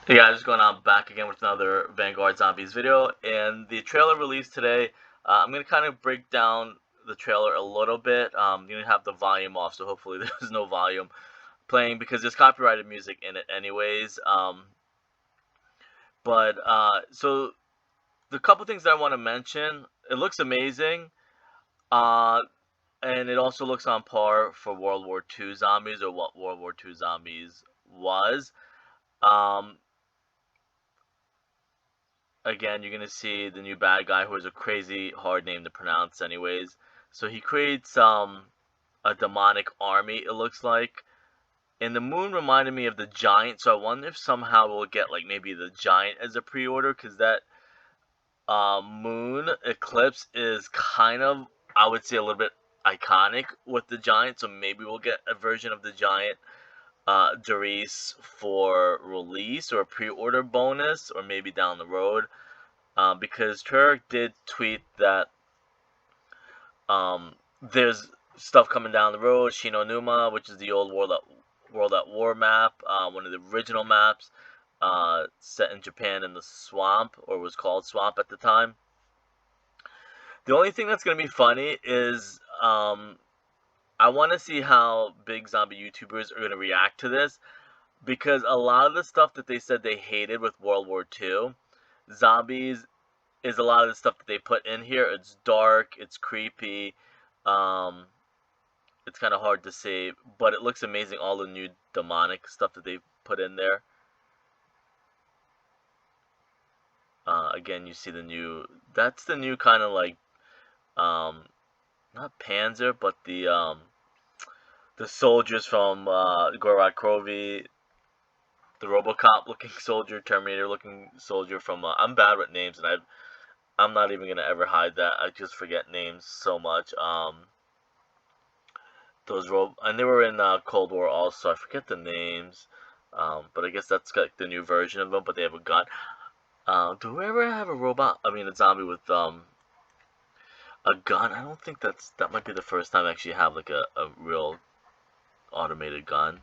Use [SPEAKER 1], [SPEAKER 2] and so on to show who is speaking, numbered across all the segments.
[SPEAKER 1] Hey guys, what's going on? Back again with another Vanguard Zombies video, and the trailer released today. I'm gonna kind of break down the trailer a little bit. I'm gonna have the volume off, so hopefully there's no volume playing because there's copyrighted music in it anyways. So the couple things that I want to mention, it looks amazing, uh, and it also looks on par for World War II zombies or what World War II zombies was. Um, Again, you're gonna see the new bad guy who has a crazy hard name to pronounce anyways. So he creates a demonic army, it looks like. And the moon reminded me of the giant, so I wonder if somehow we'll get like maybe the giant as a pre-order, because that moon eclipse is kind of, I would say, a little bit iconic with the giant, so maybe we'll get a version of the giant Doris for release or a pre-order bonus, or maybe down the road. Because Turk did tweet that there's stuff coming down the road. Shinonuma, which is the old World at War map, one of the original maps, set in Japan in the swamp, or was called Swamp at the time. The only thing that's gonna be funny is I want to see how big zombie YouTubers are gonna react to this, because a lot of the stuff that they said they hated with World War II, zombies is a lot of the stuff that they put in here. It's dark, it's creepy, um, it's kind of hard to say, but it looks amazing. All the new demonic stuff that they put in there. Again, you see the new. That's the new kind of like, um, not Panzer, but the soldiers from Gorod Krovi, the RoboCop looking soldier, Terminator looking soldier from. I'm bad with names, and I'm not even gonna ever hide that. I just forget names so much. And they were in Cold War also. I forget the names, but I guess that's like the new version of them. But they have a gun. Do we ever have a robot? I mean, a zombie with a gun? I don't think that might be the first time I actually have like a real automatic gun.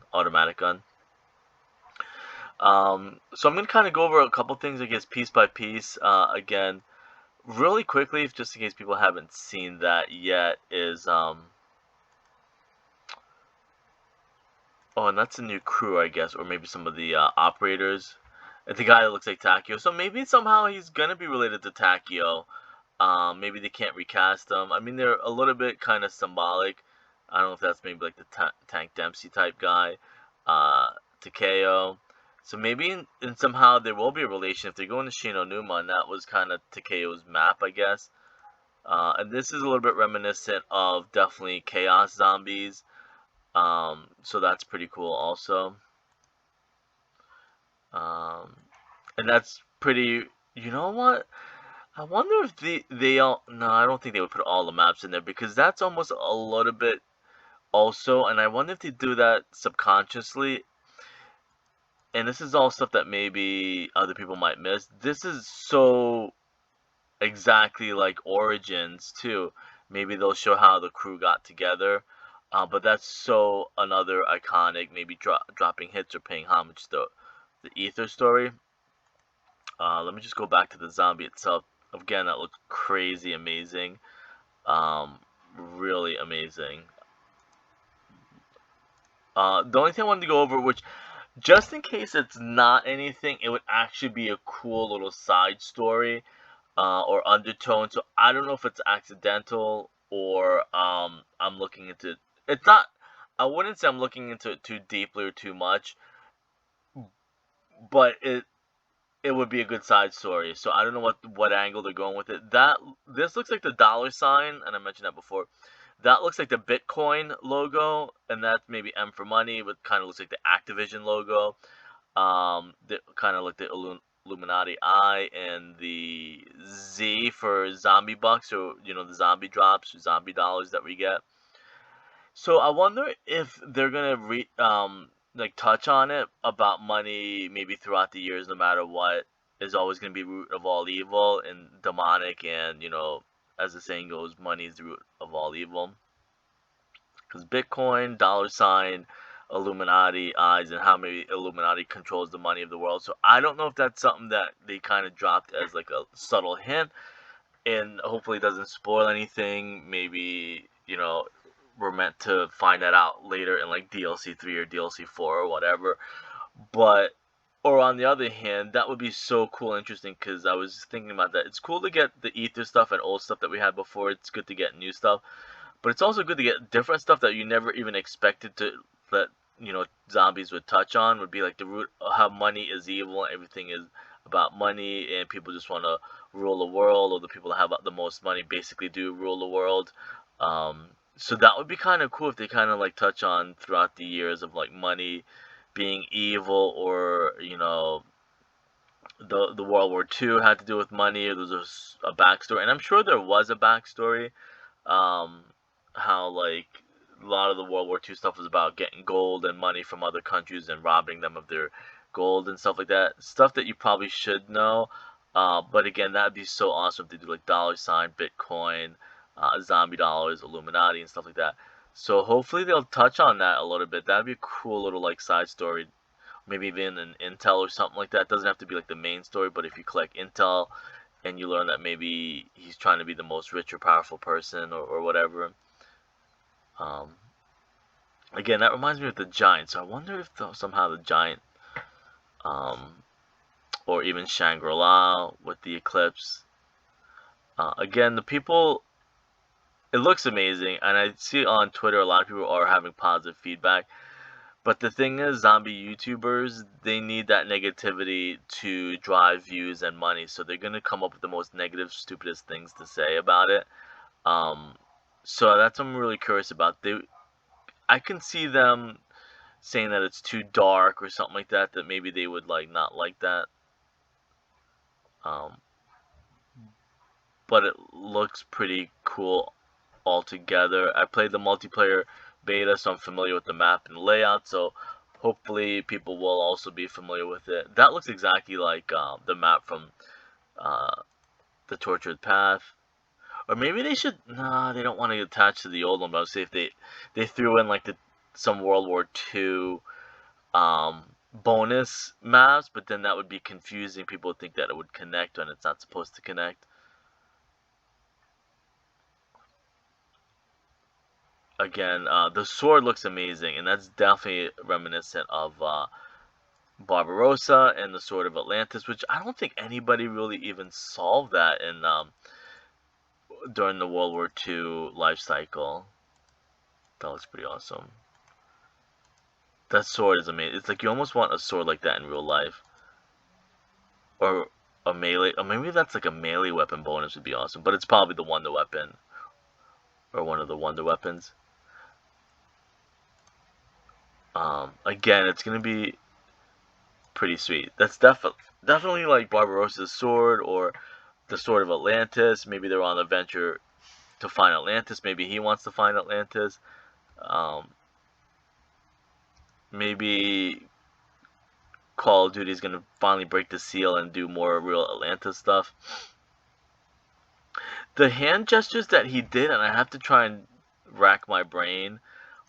[SPEAKER 1] So I'm gonna kind of go over a couple things, I guess, piece by piece. Again, really quickly, just in case people haven't seen that yet, is oh, and that's a new crew, I guess, or maybe some of the operators. And the guy that looks like Takio. So maybe somehow he's gonna be related to Takio. Maybe they can't recast him. I mean, they're a little bit kind of symbolic. I don't know if that's maybe like the Tank Dempsey type guy, Takeo. So maybe in somehow there will be a relation if they're going to Shinonuma, and that was kind of Takeo's map, I guess. And this is a little bit reminiscent of definitely Chaos Zombies. So that's pretty cool also. Um, and that's pretty. You know what? I wonder if they all. No, I don't think they would put all the maps in there because that's almost a little bit also. And I wonder if they do that subconsciously. And this is all stuff that maybe other people might miss. This is so exactly like Origins too. Maybe they'll show how the crew got together. But that's so another iconic, maybe dropping hits or paying homage to the Aether story. Let me just go back to the zombie itself. Again, that looks crazy amazing. Really amazing. The only thing I wanted to go over, which just in case it's not anything, it would actually be a cool little side story or undertone. So I don't know if it's accidental or I'm looking into. It's not. I wouldn't say I'm looking into it too deeply or too much, but it would be a good side story. So I don't know what angle they're going with it. This looks like the dollar sign, and I mentioned that before. That looks like the Bitcoin logo, and that's maybe M for money. But kind of looks like the Activision logo. That kind of like the Illuminati eye, and the Z for zombie bucks, or the zombie drops, or zombie dollars that we get. So I wonder if they're gonna like touch on it about money maybe throughout the years, no matter what, is always gonna be root of all evil and demonic, and as the saying goes, money is the root of all evil. Because Bitcoin, dollar sign, Illuminati eyes and how maybe Illuminati controls the money of the world. So I don't know if that's something that they kind of dropped as like a subtle hint, and hopefully it doesn't spoil anything. Maybe, we're meant to find that out later in like DLC 3 or DLC 4 or whatever. But, or on the other hand, that would be so cool and interesting, because I was thinking about that. It's cool to get the Aether stuff and old stuff that we had before. It's good to get new stuff. But it's also good to get different stuff that you never even expected to, that, zombies would touch on. Would be like the root of how money is evil, and everything is about money, and people just want to rule the world, or the people that have the most money basically do rule the world. So that would be kind of cool if they kind of like touch on throughout the years of like money being evil, or the World War II had to do with money, or there's a backstory, and I'm sure there was a backstory. Um, how like a lot of the World War II stuff was about getting gold and money from other countries and robbing them of their gold and stuff like that. Stuff that you probably should know. But again, that'd be so awesome if they do like dollar sign, Bitcoin, zombie dollars, Illuminati, and stuff like that. So hopefully they'll touch on that a little bit. That'd be a cool little like side story. Maybe even an intel or something like that. It doesn't have to be like the main story, but if you collect intel and you learn that maybe he's trying to be the most rich or powerful person, or whatever. Um, Again, that reminds me of the Giant. So I wonder if somehow the Giant, um, or even Shangri-La with the eclipse. Again, the people, it looks amazing, and I see on Twitter a lot of people are having positive feedback. But the thing is, zombie YouTubers, they need that negativity to drive views and money. So they're gonna come up with the most negative, stupidest things to say about it. Um, so that's what I'm really curious about. I can see them saying that it's too dark or something like that. That maybe they would like not like that. Um, but it looks pretty cool altogether. I played the multiplayer beta, so I'm familiar with the map and layout. So hopefully people will also be familiar with it. That looks exactly like the map from uh, the Tortured Path. Or maybe they should. Nah, they don't want to attach to the old one. But I'll say if they threw in like some World War II bonus maps, but then that would be confusing. People would think that it would connect when it's not supposed to connect. Again, the sword looks amazing, and that's definitely reminiscent of Barbarossa and the Sword of Atlantis, which I don't think anybody really even solved that in during the World War II life cycle. That looks pretty awesome. That sword is amazing. It's like you almost want a sword like that in real life, or a melee. Or maybe that's like a melee weapon bonus would be awesome, but it's probably the wonder weapon, or one of the wonder weapons. Again, it's gonna be pretty sweet. That's definitely like Barbarossa's sword, or the Sword of Atlantis. Maybe they're on a venture to find Atlantis. Maybe he wants to find Atlantis. Um, Maybe Call of Duty is gonna finally break the seal and do more real Atlantis stuff. The hand gestures that he did, and I have to try and rack my brain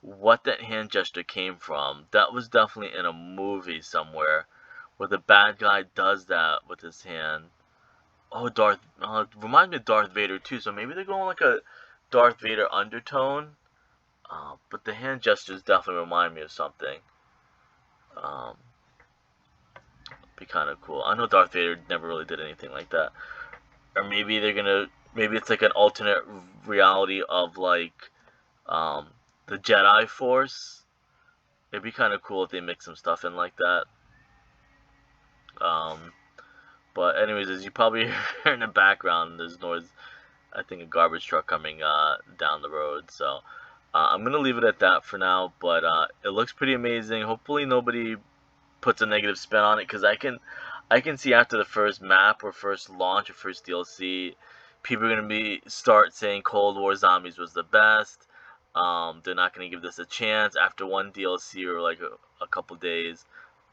[SPEAKER 1] what that hand gesture came from. That was definitely in a movie somewhere where the bad guy does that with his hand. Oh, it reminds me of Darth Vader too. So maybe they're going like a Darth Vader undertone. But the hand gestures definitely remind me of something. Um, be kind of cool. I know Darth Vader never really did anything like that. Or maybe maybe it's like an alternate reality of like um, the Jedi Force. It'd be kind of cool if they mix some stuff in like that. Um, but anyways, as you probably hear in the background, there's noise. I think a garbage truck coming down the road. So I'm gonna leave it at that for now. But it looks pretty amazing. Hopefully nobody puts a negative spin on it, because I can see after the first map or first launch or first DLC, people are gonna start saying Cold War Zombies was the best. They're not gonna give this a chance after one DLC or like a couple days.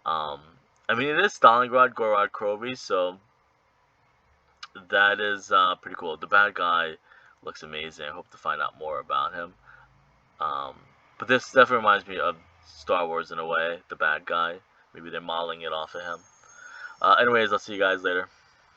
[SPEAKER 1] Um, I mean, it is Stalingrad, Gorod Krovi, so that is pretty cool. The bad guy looks amazing. I hope to find out more about him. Um, but this definitely reminds me of Star Wars in a way, the bad guy. Maybe they're modeling it off of him. Anyways, I'll see you guys later.